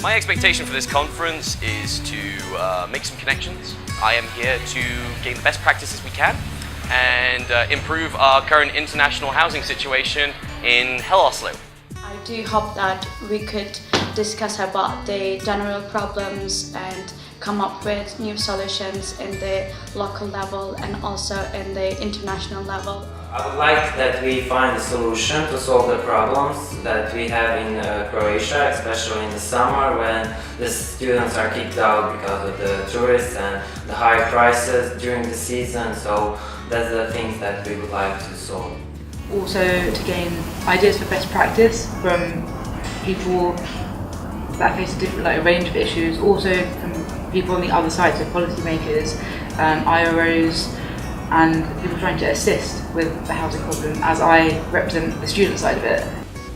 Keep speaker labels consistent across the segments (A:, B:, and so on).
A: My expectation for this conference is to make some connections. I am here to gain the best practices we can and improve our current international housing situation in Oslo.
B: I do hope that we could discuss about the general problems and come up with new solutions in the local level and also in the international level.
C: I would like that we find a solution to solve the problems that we have in Croatia, especially in the summer when the students are kicked out because of the tourists and the high prices during the season. So that's the things that we would like to solve.
D: Also to gain ideas for best practice from people that face a range of issues, also from people on the other side, so policymakers, IROs, and people trying to assist with the housing problem, as I represent the student side of it.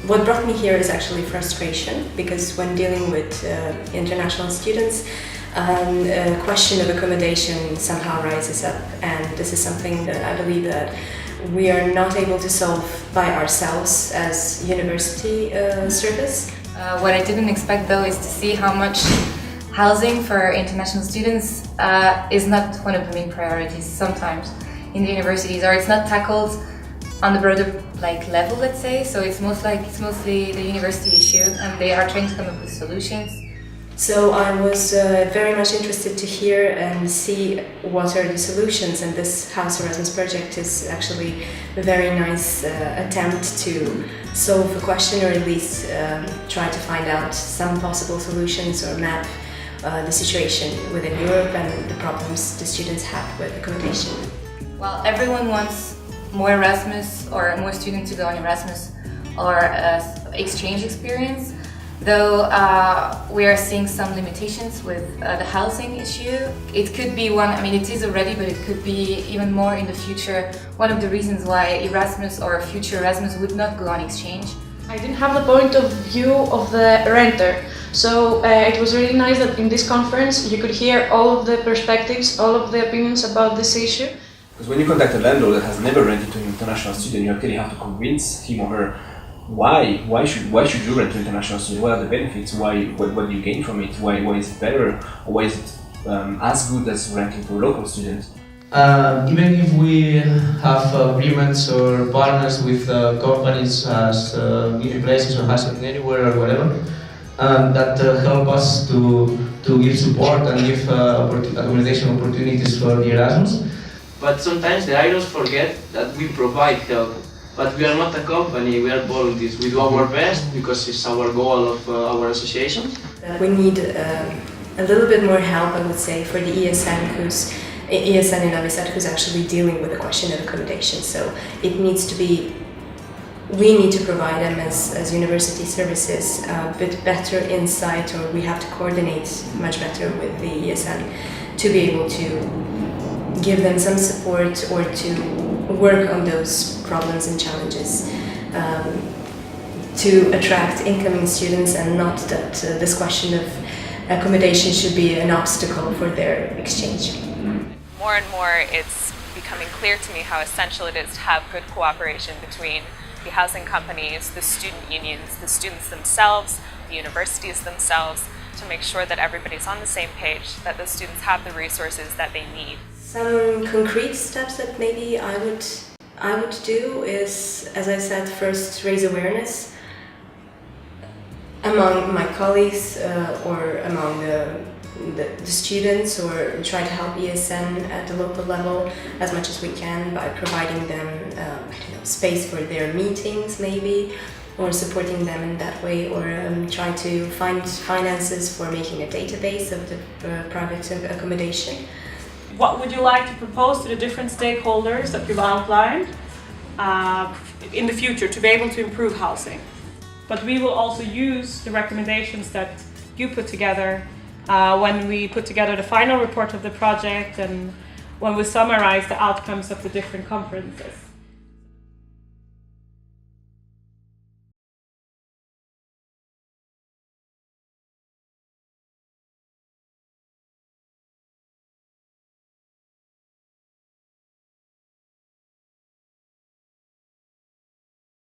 E: What brought me here is actually frustration, because when dealing with international students, a question of accommodation somehow rises up, and this is something that I believe that we are not able to solve by ourselves as university service.
F: What I didn't expect though is to see how much housing for international students is not one of the main priorities sometimes in the universities, or it's not tackled on the broader level, let's say. So it's mostly the university issue, and they are trying to come up with solutions.
E: So I was very much interested to hear and see what are the solutions, and this HousErasmus project is actually a very nice attempt to solve a question, or at least try to find out some possible solutions or map the situation within Europe and the problems the students have with accommodation.
F: Well, everyone wants more Erasmus or more students to go on Erasmus or exchange experience, though we are seeing some limitations with the housing issue. It could be one, I mean it is already, but it could be even more in the future, one of the reasons why Erasmus or future Erasmus would not go on exchange.
B: I didn't have the point of view of the renter, so it was really nice that in this conference you could hear all of the perspectives, all of the opinions about this issue.
G: Because when you contact a landlord that has never rented to an international student, you actually have to convince him or her why should you rent to an international student? What are the benefits? What do you gain from it? Why is it better? Or why is it as good as renting to a local student?
H: Even if we have agreements or partners with companies as Giving Places or Housing Anywhere or whatever, that help us to give support and give accommodation opportunities for the Erasmus. But sometimes the idols forget that we provide help. But we are not a company, we are volunteers. We do our best because it's our goal of our association.
E: We need a little bit more help, I would say, for the ESN in Novi Sad, who's actually dealing with the question of accommodation. So it needs to be, we need to provide them as university services a bit better insight, or we have to coordinate much better with the ESN to be able to give them some support or to work on those problems and challenges to attract incoming students, and not that this question of accommodation should be an obstacle for their exchange.
I: More and more it's becoming clear to me how essential it is to have good cooperation between the housing companies, the student unions, the students themselves, the universities themselves, to make sure that everybody's on the same page, that the students have the resources that they need.
E: Some concrete steps that maybe I would do is, as I said, first raise awareness among my colleagues or among the students, or try to help ESN at the local level as much as we can by providing them space for their meetings maybe, or supporting them in that way, or try to find finances for making a database of the private accommodation.
J: What would you like to propose to the different stakeholders that we've outlined in the future to be able to improve housing? But we will also use the recommendations that you put together when we put together the final report of the project and when we summarize the outcomes of the different conferences.